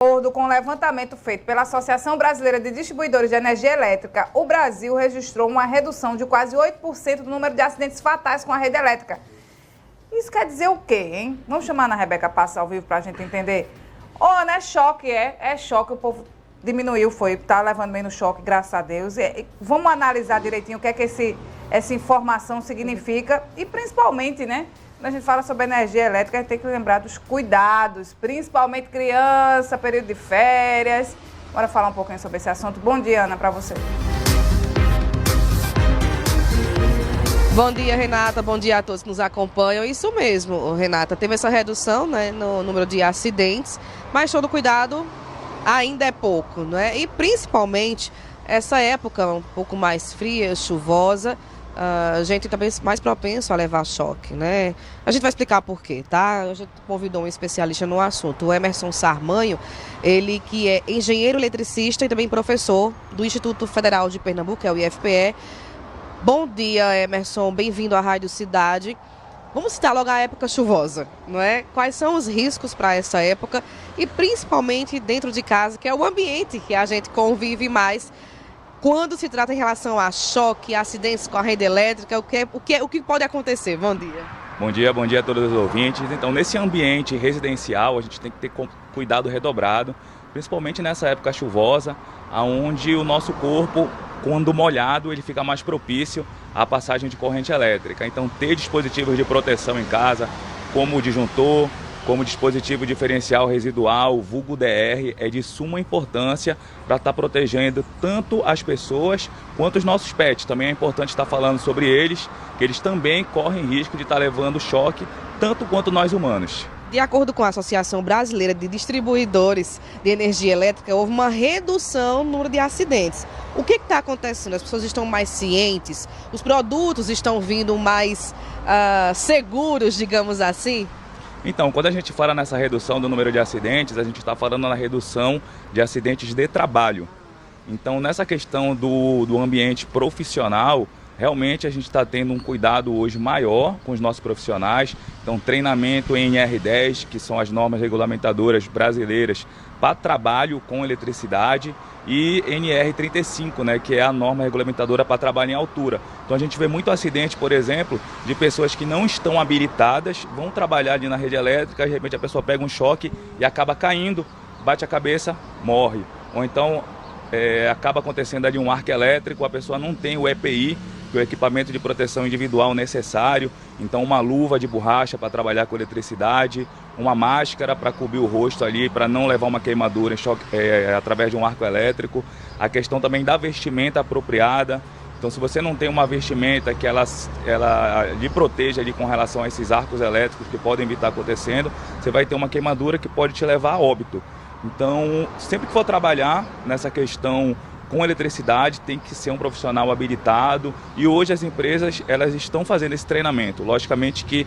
De acordo com o levantamento feito pela Associação Brasileira de Distribuidores de Energia Elétrica, o Brasil registrou uma redução de quase 8% do número de acidentes fatais com a rede elétrica. Isso quer dizer o quê, hein? Vamos chamar a Ana Rebeca Passa ao vivo para a gente entender? Não é choque, é choque, o povo diminuiu, tá levando menos choque, graças a Deus. Vamos analisar direitinho o que é que essa informação significa e principalmente, né? Quando a gente fala sobre energia elétrica, a gente tem que lembrar dos cuidados, principalmente criança, período de férias. Bora falar um pouquinho sobre esse assunto. Bom dia, Ana, para você. Bom dia, Renata. Bom dia a todos que nos acompanham. Isso mesmo, Renata. Teve essa redução, né, no número de acidentes, mas todo cuidado ainda é pouco, né? E principalmente essa época um pouco mais fria, chuvosa, a gente também é mais propenso a levar choque, né? A gente vai explicar por quê, tá? A gente convidou um especialista no assunto, o Emerson Sarmanho, ele que é engenheiro eletricista e também professor do Instituto Federal de Pernambuco, que é o IFPE. Bom dia, Emerson, bem-vindo à Rádio Cidade. Vamos citar logo a época chuvosa, não é? Quais são os riscos para essa época e principalmente dentro de casa, que é o ambiente que a gente convive mais quando se trata em relação a choque, acidentes com a rede elétrica, o que pode acontecer? Bom dia. Bom dia a todos os ouvintes. Então, nesse ambiente residencial, a gente tem que ter cuidado redobrado, principalmente nessa época chuvosa, onde o nosso corpo, quando molhado, ele fica mais propício à passagem de corrente elétrica. Então, ter dispositivos de proteção em casa, como o disjuntor, como dispositivo diferencial residual, vulgo DR, é de suma importância para estar protegendo tanto as pessoas quanto os nossos pets. Também é importante estar falando sobre eles, que eles também correm risco de estar levando choque, tanto quanto nós humanos. De acordo com a Associação Brasileira de Distribuidores de Energia Elétrica, houve uma redução no número de acidentes. O que está acontecendo? As pessoas estão mais cientes? Os produtos estão vindo mais seguros, digamos assim? Então, quando a gente fala nessa redução do número de acidentes, a gente está falando na redução de acidentes de trabalho. Então, nessa questão do ambiente profissional, realmente a gente está tendo um cuidado hoje maior com os nossos profissionais. Então, treinamento em NR10, que são as normas regulamentadoras brasileiras para trabalho com eletricidade, e NR35, né, que é a norma regulamentadora para trabalho em altura. Então a gente vê muito acidente, por exemplo, de pessoas que não estão habilitadas, vão trabalhar ali na rede elétrica, de repente a pessoa pega um choque e acaba caindo, bate a cabeça, morre. Ou então acaba acontecendo ali um arco elétrico, a pessoa não tem o EPI, que é o equipamento de proteção individual necessário, então uma luva de borracha para trabalhar com eletricidade, uma máscara para cobrir o rosto ali, para não levar uma queimadura através de um arco elétrico, a questão também da vestimenta apropriada. Então, se você não tem uma vestimenta que ela lhe proteja ali com relação a esses arcos elétricos que podem estar acontecendo, você vai ter uma queimadura que pode te levar a óbito. Então, sempre que for trabalhar nessa questão com eletricidade, tem que ser um profissional habilitado, e hoje as empresas elas estão fazendo esse treinamento. Logicamente que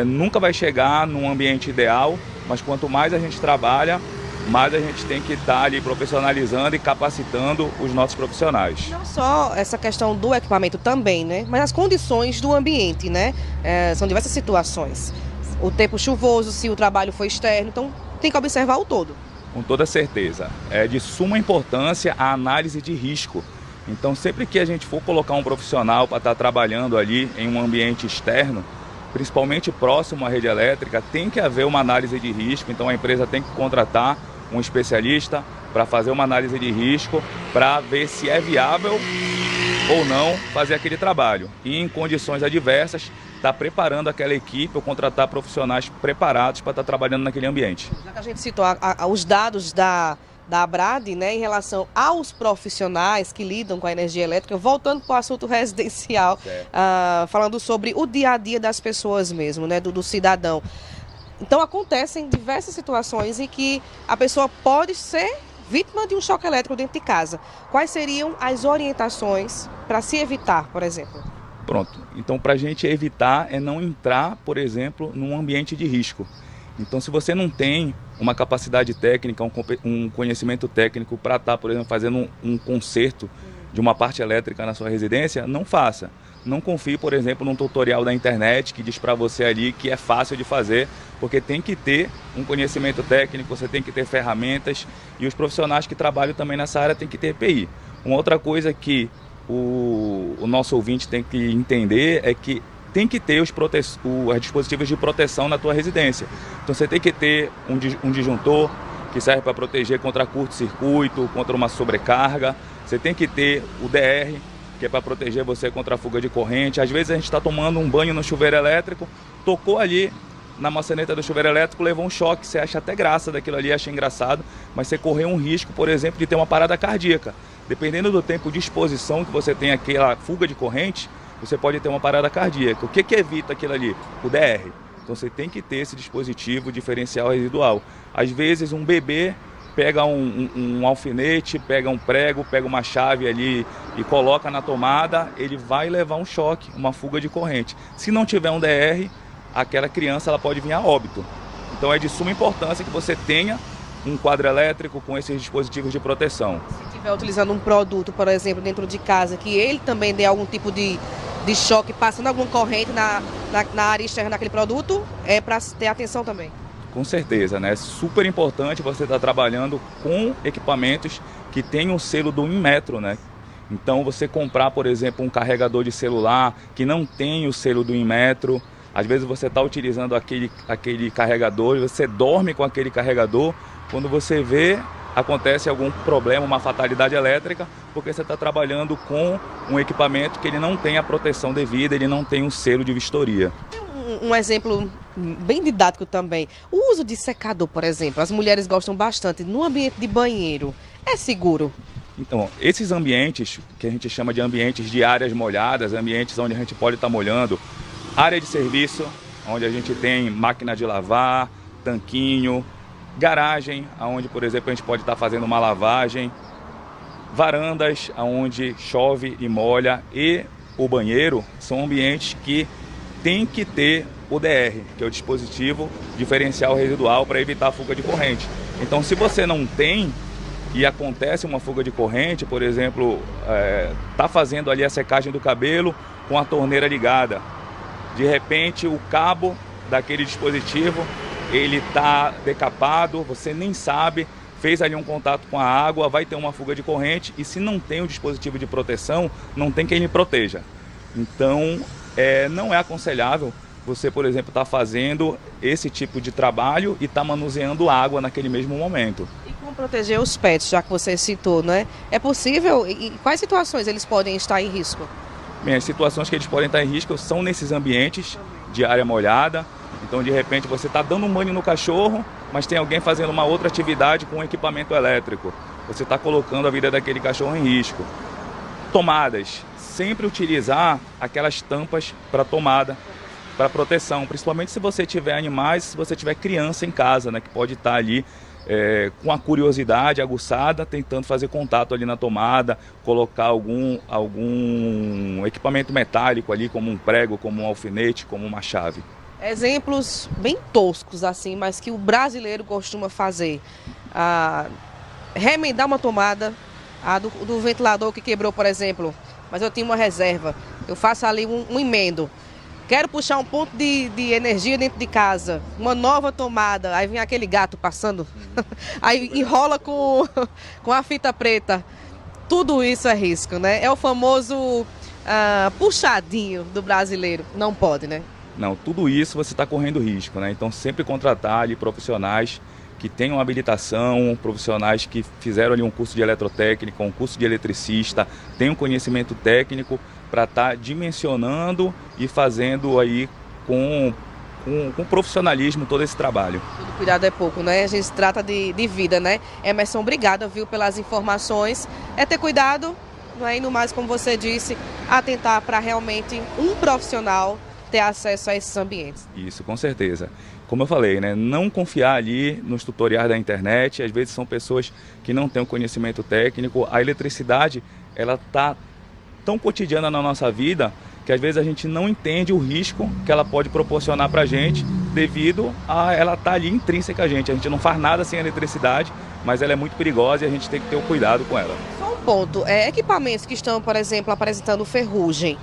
nunca vai chegar num ambiente ideal, mas quanto mais a gente trabalha, mais a gente tem que estar ali profissionalizando e capacitando os nossos profissionais. Não só essa questão do equipamento também, né? Mas as condições do ambiente, né? São diversas situações. O tempo chuvoso, se o trabalho for externo, então tem que observar o todo. Com toda certeza. É de suma importância a análise de risco. Então, sempre que a gente for colocar um profissional para estar trabalhando ali em um ambiente externo, principalmente próximo à rede elétrica, tem que haver uma análise de risco. Então, a empresa tem que contratar um especialista para fazer uma análise de risco, para ver se é viável ou não fazer aquele trabalho. E em condições adversas, estar preparando aquela equipe ou contratar profissionais preparados para estar trabalhando naquele ambiente. Já que a gente citou os dados da ABRAD, né, em relação aos profissionais que lidam com a energia elétrica, voltando para o assunto residencial, falando sobre o dia a dia das pessoas mesmo, né, do cidadão. Então acontecem diversas situações em que a pessoa pode ser vítima de um choque elétrico dentro de casa. Quais seriam as orientações para se evitar, por exemplo? Pronto, então para a gente evitar é não entrar, por exemplo, num ambiente de risco. Então, se você não tem uma capacidade técnica, um conhecimento técnico para estar, por exemplo, fazendo um conserto de uma parte elétrica na sua residência, não faça. Não confie, por exemplo, num tutorial da internet que diz para você ali que é fácil de fazer, porque tem que ter um conhecimento técnico, você tem que ter ferramentas e os profissionais que trabalham também nessa área têm que ter EPI. Uma outra coisa que o nosso ouvinte tem que entender é que tem que ter os dispositivos de proteção na tua residência. Então você tem que ter um disjuntor que serve para proteger contra curto-circuito, contra uma sobrecarga. Você tem que ter o DR, que é para proteger você contra a fuga de corrente. Às vezes a gente está tomando um banho no chuveiro elétrico, tocou ali na maçaneta do chuveiro elétrico, levou um choque, você acha até graça daquilo ali, acha engraçado, mas você correu um risco, por exemplo, de ter uma parada cardíaca. Dependendo do tempo de exposição que você tem aquela fuga de corrente, você pode ter uma parada cardíaca. O que evita aquilo ali? O DR. Então você tem que ter esse dispositivo diferencial residual. Às vezes um bebê pega um alfinete, pega um prego, pega uma chave ali e coloca na tomada, ele vai levar um choque, uma fuga de corrente. Se não tiver um DR, aquela criança ela pode vir a óbito. Então é de suma importância que você tenha um quadro elétrico com esses dispositivos de proteção. Se estiver utilizando um produto, por exemplo, dentro de casa, que ele também dê algum tipo de choque, passando alguma corrente na área externa daquele produto, é para ter atenção também. Com certeza, né? É super importante você estar trabalhando com equipamentos que tenham o selo do Inmetro, né? Então você comprar, por exemplo, um carregador de celular que não tem o selo do Inmetro, às vezes você está utilizando aquele carregador, você dorme com aquele carregador, quando você vê, acontece algum problema, uma fatalidade elétrica, porque você está trabalhando com um equipamento que ele não tem a proteção devida, ele não tem um selo de vistoria. Um exemplo bem didático também, o uso de secador, por exemplo, as mulheres gostam bastante no ambiente de banheiro, é seguro? Então, esses ambientes, que a gente chama de ambientes de áreas molhadas, ambientes onde a gente pode estar molhando, área de serviço, onde a gente tem máquina de lavar, tanquinho, garagem, onde, por exemplo, a gente pode estar fazendo uma lavagem, varandas, onde chove e molha, e o banheiro, são ambientes que tem que ter o DR, que é o dispositivo diferencial residual para evitar a fuga de corrente. Então, se você não tem e acontece uma fuga de corrente, por exemplo, está fazendo ali a secagem do cabelo com a torneira ligada, de repente o cabo daquele dispositivo ele está decapado, você nem sabe, fez ali um contato com a água, vai ter uma fuga de corrente e se não tem o dispositivo de proteção, não tem quem lhe proteja. Então, não é aconselhável você, por exemplo, estar fazendo esse tipo de trabalho e estar manuseando água naquele mesmo momento. E como proteger os pets, já que você citou, né? É possível? E quais situações eles podem estar em risco? Bem, as situações que eles podem estar em risco são nesses ambientes de área molhada. Então, de repente, você está dando um banho no cachorro, mas tem alguém fazendo uma outra atividade com um equipamento elétrico. Você está colocando a vida daquele cachorro em risco. Tomadas. Sempre utilizar aquelas tampas para tomada, para proteção, principalmente se você tiver animais, se você tiver criança em casa, né, que pode estar ali com a curiosidade aguçada, tentando fazer contato ali na tomada, colocar algum equipamento metálico ali, como um prego, como um alfinete, como uma chave. Exemplos bem toscos assim, mas que o brasileiro costuma fazer. Remendar uma tomada, do ventilador que quebrou, por exemplo, mas eu tinha uma reserva, eu faço ali um emendo. Quero puxar um ponto de energia dentro de casa, uma nova tomada, aí vem aquele gato passando, aí enrola com a fita preta. Tudo isso é risco, né? É o famoso puxadinho do brasileiro. Não pode, né? Não, tudo isso você está correndo risco, né? Então sempre contratar ali profissionais que tenham habilitação, profissionais que fizeram ali um curso de eletrotécnica, um curso de eletricista, tenham conhecimento técnico para estar dimensionando e fazendo aí com profissionalismo todo esse trabalho. Tudo cuidado é pouco, né? A gente trata de vida, né? Emerson, obrigada, viu, pelas informações. É ter cuidado, não é? E no mais, como você disse, atentar para realmente um profissional ter acesso a esses ambientes. Isso, com certeza. Como eu falei, né, não confiar ali nos tutoriais da internet, às vezes são pessoas que não têm o conhecimento técnico. A eletricidade, ela está tão cotidiana na nossa vida que às vezes a gente não entende o risco que ela pode proporcionar para a gente devido a ela estar ali intrínseca a gente não faz nada sem a eletricidade, mas ela é muito perigosa e a gente tem que ter o cuidado com ela. Só um ponto, equipamentos que estão, por exemplo, apresentando ferrugem,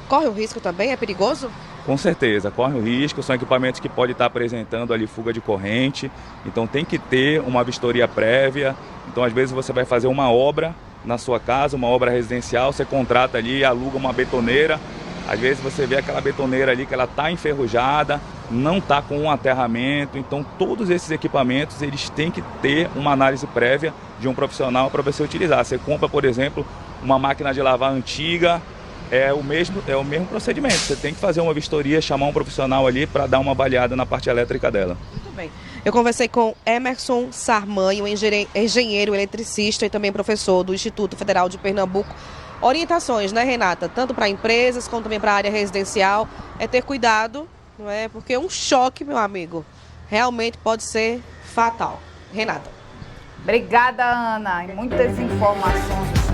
corre o risco também? É perigoso? Com certeza, corre o risco, são equipamentos que podem estar apresentando ali fuga de corrente, então tem que ter uma vistoria prévia. Então às vezes você vai fazer uma obra na sua casa, uma obra residencial, você contrata ali, aluga uma betoneira, às vezes você vê aquela betoneira ali que ela está enferrujada, não está com um aterramento, então todos esses equipamentos eles têm que ter uma análise prévia de um profissional para você utilizar. Você compra, por exemplo, uma máquina de lavar antiga, é o mesmo procedimento. Você tem que fazer uma vistoria, chamar um profissional ali para dar uma avaliada na parte elétrica dela. Muito bem. Eu conversei com Emerson Sarmanho, engenheiro eletricista e também professor do Instituto Federal de Pernambuco. Orientações, né, Renata? Tanto para empresas como também para a área residencial. É ter cuidado, não é? Porque um choque, meu amigo, realmente pode ser fatal. Renata. Obrigada, Ana. E muitas informações.